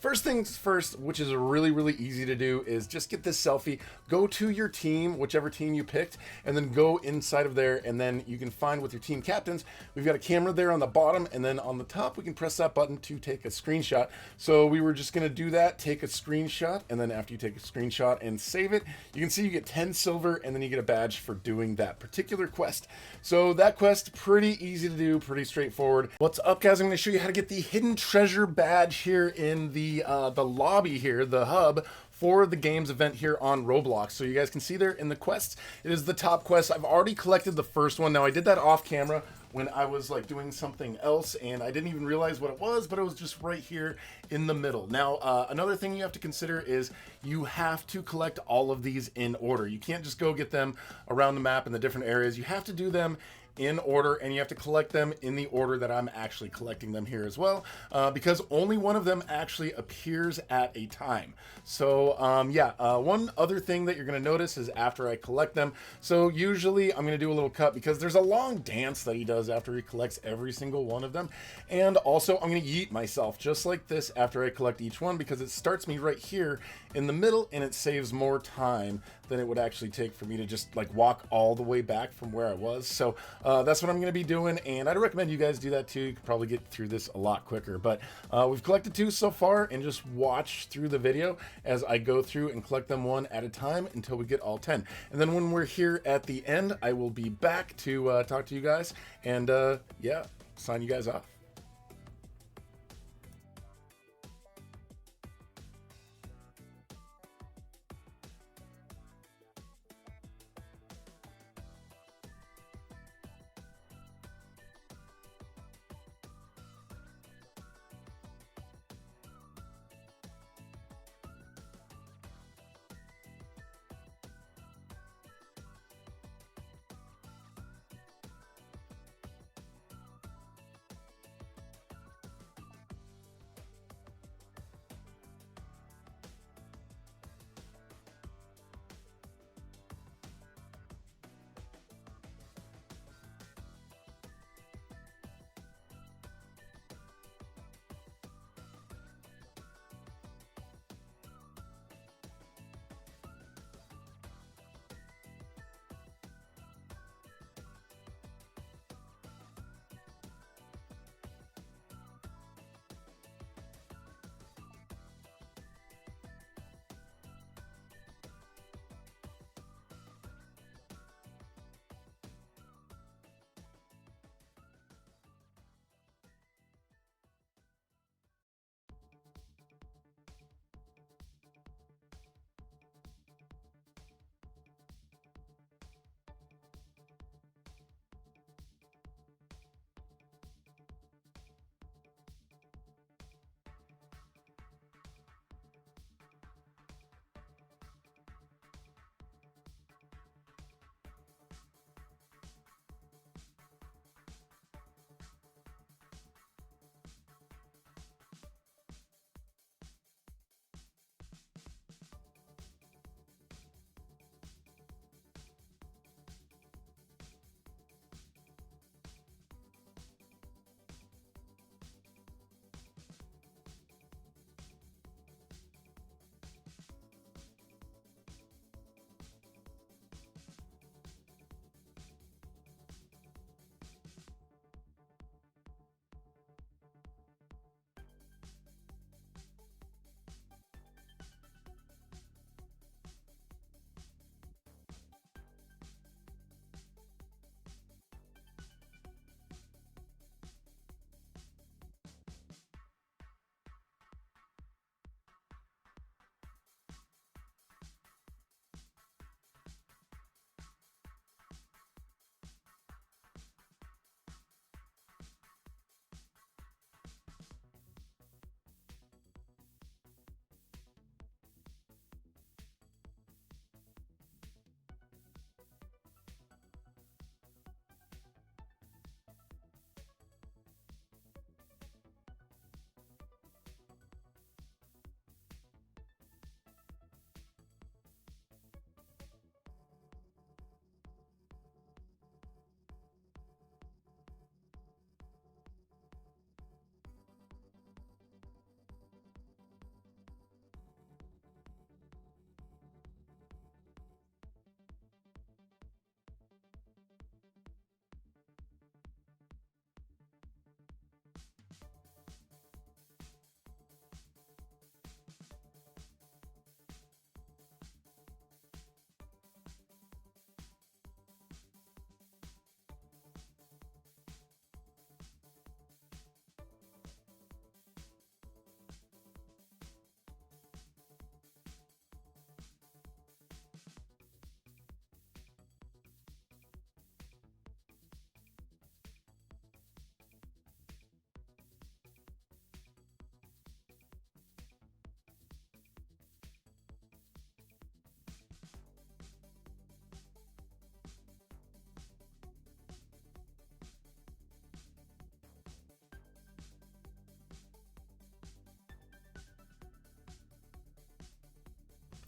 First things first, which is really easy to do, is just get this selfie, go to your team, whichever team you picked, and then go inside of there, and then you can find with your team captains. We've got a camera there on the bottom, and then on the top we can press that button to take a screenshot. So we were just going to do that, take a screenshot, and then after you take a screenshot and save it, you can see you get 10 silver, and then you get a badge for doing that particular quest. So that quest, pretty easy to do, pretty straightforward. What's up, guys? I'm going to show you how to get the hidden treasure badge here in the lobby here, the hub, for the games event here on Roblox. So you guys can see there in the quests, it is the top quest. I've already collected the first one. Now I did that off camera when I was like doing something else, and I didn't even realize what it was, but it was just right here in the middle. Now, another thing you have to consider is you have to collect all of these in order. You can't just go get them around the map in the different areas. You have to do them in order, and you have to collect them in the order that I'm actually collecting them here as well, because only one of them actually appears at a time. So one other thing that you're going to notice is after I collect them, so usually I'm going to do a little cut because there's a long dance that he does after he collects every single one of them, and also I'm going to yeet myself just like this after I collect each one, because it starts me right here in the middle and it saves more time than it would actually take for me to just like walk all the way back from where I was. So that's what I'm going to be doing, and I'd recommend you guys do that too. You could probably get through this a lot quicker, but we've collected 2 so far, and just watch through the video as I go through and collect them one at a time until we get all 10. And then when we're here at the end, I will be back to talk to you guys and yeah, sign you guys off.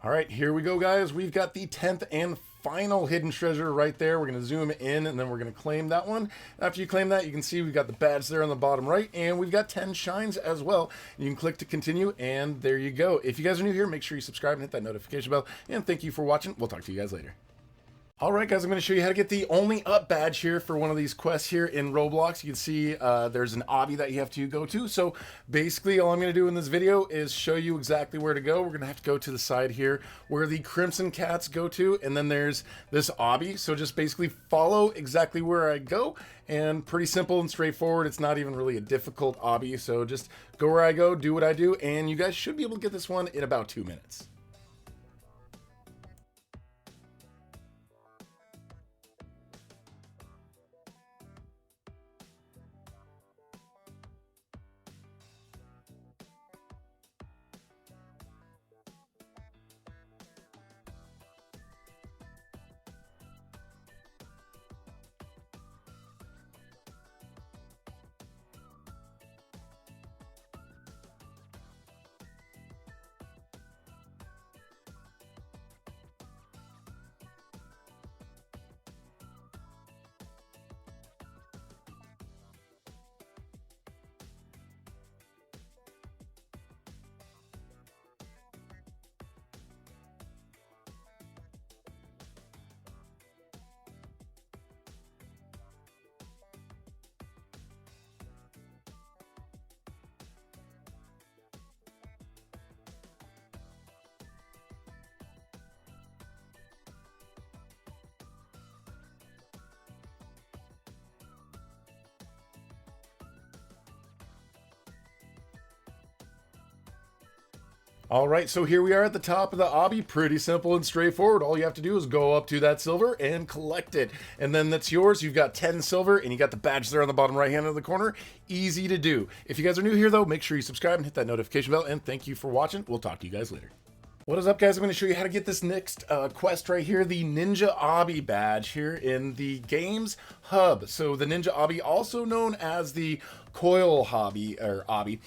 All right, here we go, guys. We've got the 10th and final hidden treasure right there. We're going to zoom in, and then we're going to claim that one. After you claim that, you can see we've got the badge there on the bottom right, and we've got 10 shines as well. You can click to continue, and there you go. If you guys are new here, make sure you subscribe and hit that notification bell, and thank you for watching. We'll talk to you guys later. All right, guys, I'm going to show you how to get the only up badge here for one of these quests here in Roblox. You can see there's an obby that you have to go to. So basically all I'm going to do in this video is show you exactly where to go. We're going to have to go to the side here where the crimson cats go to, and then there's this obby. So just basically follow exactly where I go, and pretty simple and straightforward. It's not even really a difficult obby. So just go where I go, do what I do, and you guys should be able to get this one in about 2 minutes. All right, so here we are at the top of the obby. Pretty simple and straightforward. All you have to do is go up to that silver and collect it. And then that's yours. You've got 10 silver, and you got the badge there on the bottom right-hand of the corner. Easy to do. If you guys are new here, though, make sure you subscribe and hit that notification bell. And thank you for watching. We'll talk to you guys later. What is up, guys? I'm going to show you how to get this next quest right here, the Ninja Obby badge here in the Games Hub. So the Ninja Obby, also known as the Coil Hobby, or Obby.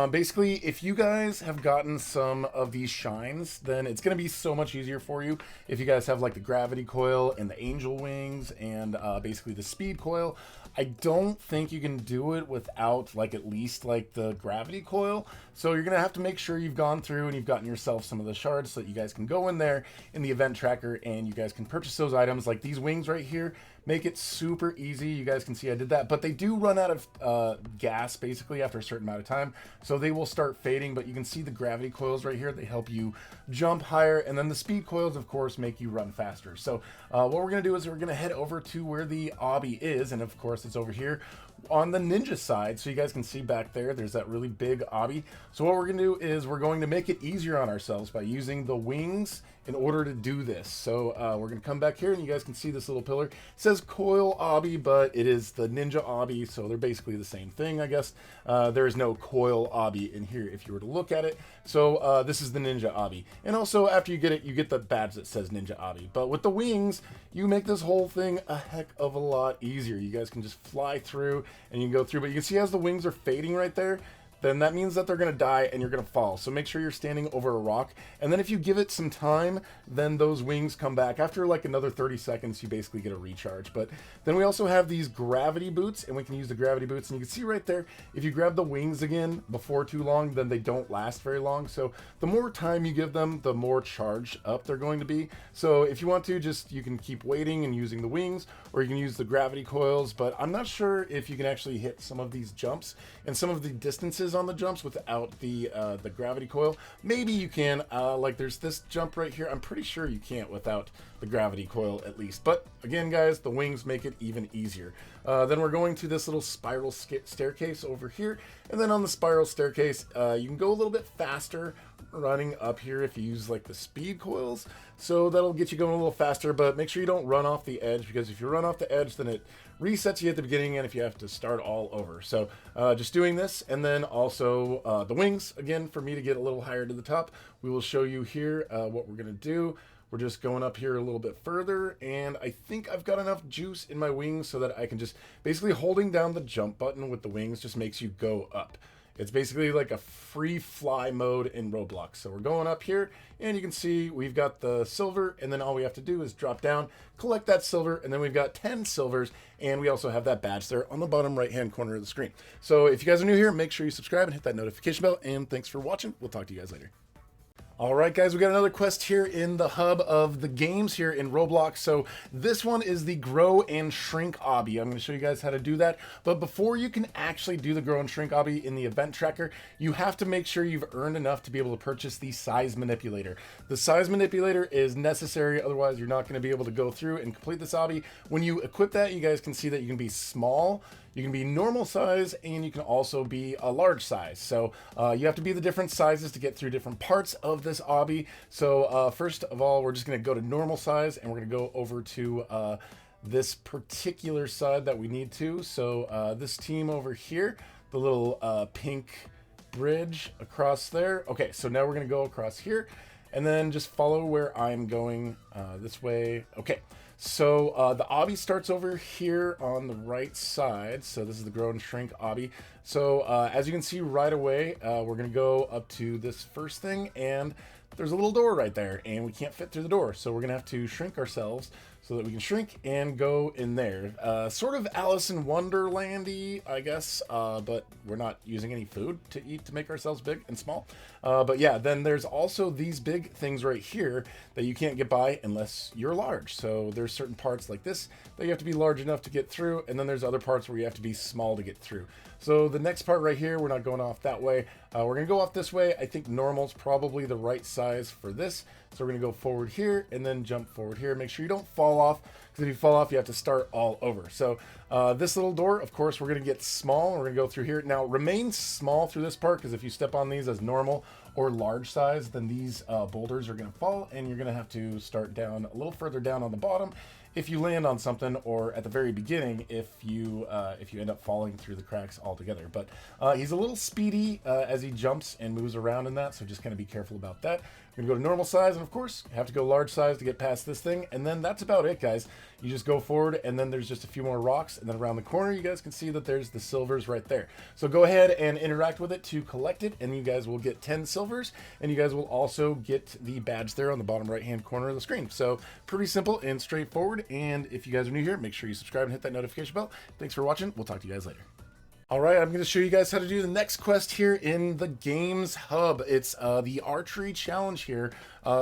Basically, if you guys have gotten some of these shines, then it's going to be so much easier for you. If you guys have like the Gravity Coil and the Angel Wings and basically the Speed Coil, I don't think you can do it without like at least like the Gravity Coil. So you're going to have to make sure you've gone through and you've gotten yourself some of the shards so that you guys can go in there in the event tracker and you guys can purchase those items. Like these wings right here make it super easy. You guys can see I did that, but they do run out of gas basically after a certain amount of time, so they will start fading. But you can see the gravity coils right here, they help you jump higher, and then the speed coils of course make you run faster. So what we're gonna do is we're gonna head over to where the obby is, and of course it's over here on the ninja side. So you guys can see back there, there's that really big obby. So what we're gonna do is we're going to make it easier on ourselves by using the wings in order to do this. So we're gonna come back here and you guys can see this little pillar. It says Coil Obby, but it is the Ninja Obby, so they're basically the same thing, I guess. There is no Coil Obby in here if you were to look at it. So this is the Ninja Obby. And also after you get it, you get the badge that says Ninja Obby. But with the wings, you make this whole thing a heck of a lot easier. You guys can just fly through and you can go through, but you can see as the wings are fading right there, then that means that they're going to die and you're going to fall. So make sure you're standing over a rock. And then if you give it some time, then those wings come back. After like another 30 seconds, you basically get a recharge. But then we also have these gravity boots, and we can use the gravity boots. And you can see right there, if you grab the wings again before too long, then they don't last very long. So the more time you give them, the more charged up they're going to be. So if you want to, just you can keep waiting and using the wings, or you can use the gravity coils. But I'm not sure if you can actually hit some of these jumps and some of the distances on the jumps without the gravity coil. Maybe you can, like there's this jump right here. I'm pretty sure you can't without the gravity coil at least. But again, guys, the wings make it even easier. Then we're going to this little spiral staircase over here. And then on the spiral staircase, you can go a little bit faster running up here if you use like the speed coils. So that'll get you going a little faster, but make sure you don't run off the edge, because if you run off the edge, then it resets you at the beginning and if you have to start all over. So just doing this, and then also the wings again for me to get a little higher to the top. We will show you here what we're going to do. We're just going up here a little bit further, and I think I've got enough juice in my wings so that I can just basically holding down the jump button with the wings just makes you go up. It's basically like a free fly mode in Roblox. So we're going up here, and you can see we've got the silver, and then all we have to do is drop down, collect that silver, and then we've got 10 silvers, and we also have that badge there on the bottom right-hand corner of the screen. So if you guys are new here, make sure you subscribe and hit that notification bell, and thanks for watching. We'll talk to you guys later. All right, guys, we got another quest here in the hub of the games here in Roblox. So this one is the grow and shrink obby. I'm going to show you guys how to do that. But before you can actually do the grow and shrink obby in the event tracker, you have to make sure you've earned enough to be able to purchase the size manipulator. The size manipulator is necessary, otherwise you're not going to be able to go through and complete this obby. When you equip that, you guys can see that you can be small, you can be normal size, and you can also be a large size. So you have to be the different sizes to get through different parts of this obby. So first of all, we're just going to go to normal size, and we're going to go over to this particular side that we need to. So this team over here, the little pink bridge across there. Okay, so now we're going to go across here, and then just follow where I'm going this way. Okay. So the obby starts over here on the right side. So this is the grow and shrink obby. So as you can see right away, we're going to go up to this first thing, and there's a little door right there, and we can't fit through the door. So we're going to have to shrink ourselves so that we can shrink and go in there. Sort of Alice in Wonderland-y, I guess, but we're not using any food to eat to make ourselves big and small. But yeah, then there's also these big things right here that you can't get by unless you're large. So there's certain parts like this that you have to be large enough to get through, and then there's other parts where you have to be small to get through. So the next part right here, we're not going off that way. We're going to go off this way. I think normal's probably the right size for this. So we're going to go forward here and then jump forward here. Make sure you don't fall off, because if you fall off, you have to start all over. So this little door, of course, we're going to get small. We're going to go through here. Now, remain small through this part, because if you step on these as normal or large size, then these boulders are going to fall, and you're going to have to start down a little further down on the bottom if you land on something, or at the very beginning if you end up falling through the cracks altogether. But he's a little speedy as he jumps and moves around in that, so just kind of be careful about that. You're gonna go to normal size, and of course you have to go large size to get past this thing, and then that's about it, guys. You just go forward, and then there's just a few more rocks, and then around the corner you guys can see that there's the silvers right there. So go ahead and interact with it to collect it, and you guys will get 10 silvers, and you guys will also get the badge there on the bottom right hand corner of the screen. So pretty simple and straightforward. And if you guys are new here, make sure you subscribe and hit that notification bell. Thanks for watching. We'll talk to you guys later. All right, I'm going to show you guys how to do the next quest here in the Games Hub. It's the Archery Challenge here.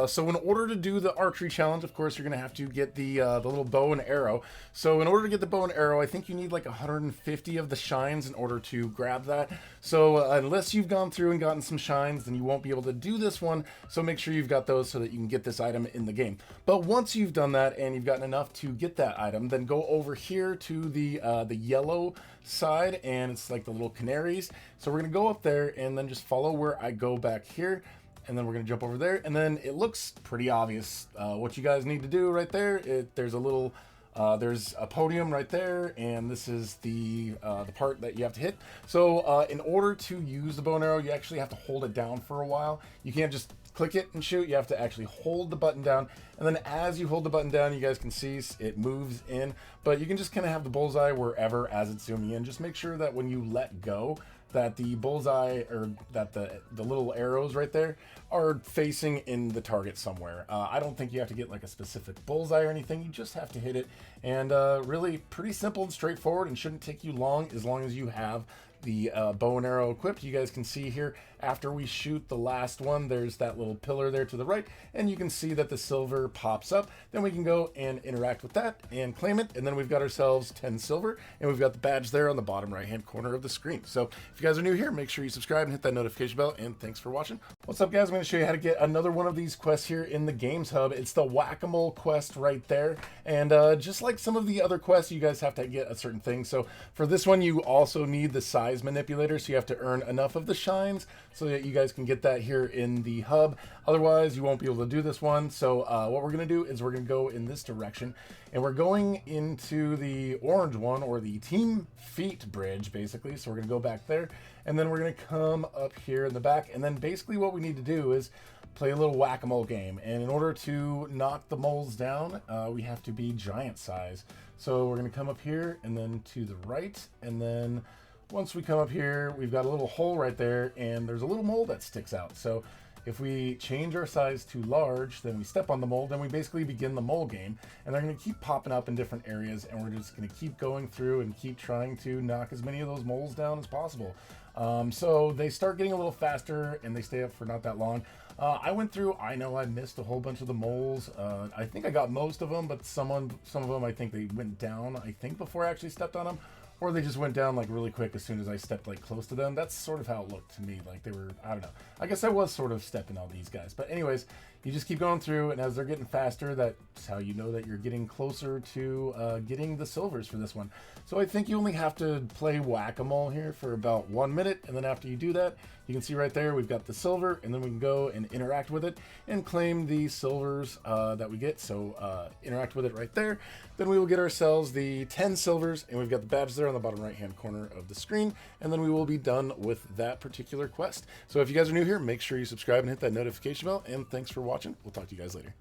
So in order to do the Archery Challenge, of course, you're going to have to get the little bow and arrow. So in order to get the bow and arrow, I think you need like 150 of the shines in order to grab that. So unless you've gone through and gotten some shines, then you won't be able to do this one. So make sure you've got those so that you can get this item in the game. But once you've done that and you've gotten enough to get that item, then go over here to the yellow side, and it's like the little canaries. So we're going to go up there and then just follow where I go back here. And then we're going to jump over there, and then it looks pretty obvious what you guys need to do right there. There's a little, there's a podium right there, and this is the part that you have to hit. So in order to use the bow and arrow, you actually have to hold it down for a while. You can't just click it and shoot. You have to actually hold the button down, and then as you hold the button down, you guys can see it moves in. But you can just kind of have the bullseye wherever as it's zooming in. Just make sure that when you let go, that the bullseye, or that the little arrows right there are facing in the target somewhere. I don't think you have to get like a specific bullseye or anything. You just have to hit it, and really pretty simple and straightforward, and shouldn't take you long as you have the bow and arrow equipped. You guys can see here, after we shoot the last one, there's that little pillar there to the right, and you can see that the silver pops up. Then we can go and interact with that and claim it, and then we've got ourselves 10 silver, and we've got the badge there on the bottom right hand corner of the screen. So if you guys are new here, make sure you subscribe and hit that notification bell, and thanks for watching. What's up, guys? I'm going to show you how to get another one of these quests here in the Games Hub. It's the Whack-A-Mole quest right there, and just like some of the other quests, you guys have to get a certain thing. So for this one, you also need the size manipulator, so you have to earn enough of the shines so that you guys can get that here in the hub. Otherwise, you won't be able to do this one. So what we're going to do is we're going to go in this direction, and we're going into the orange one, or the team feet bridge, basically. So we're going to go back there, and then we're going to come up here in the back, and then basically what we need to do is play a little whack-a-mole game. And in order to knock the moles down, we have to be giant size. So we're going to come up here and then to the right, and then once we come up here, we've got a little hole right there, and there's a little mole that sticks out. So if we change our size to large, then we step on the mole, then we basically begin the mole game, and they're going to keep popping up in different areas, and we're just going to keep going through and keep trying to knock as many of those moles down as possible. So they start getting a little faster, and they stay up for not that long. I went through, I know I missed a whole bunch of the moles. I think I got most of them, but some of them I think they went down, I think, before I actually stepped on them. Or they just went down like really quick as soon as I stepped like close to them. That's sort of how it looked to me. Like they were, I don't know. I guess I was sort of stepping on these guys. But anyways, you just keep going through, and as they're getting faster, that's how you know that you're getting closer to getting the silvers for this one. So I think you only have to play whack-a-mole here for about 1 minute, and then after you do that, you can see right there we've got the silver, and then we can go and interact with it and claim the silvers that we get. So interact with it right there. Then we will get ourselves the 10 silvers, and we've got the badges there on the bottom right hand corner of the screen, and then we will be done with that particular quest. So if you guys are new here, make sure you subscribe and hit that notification bell, and thanks for watching. We'll talk to you guys later.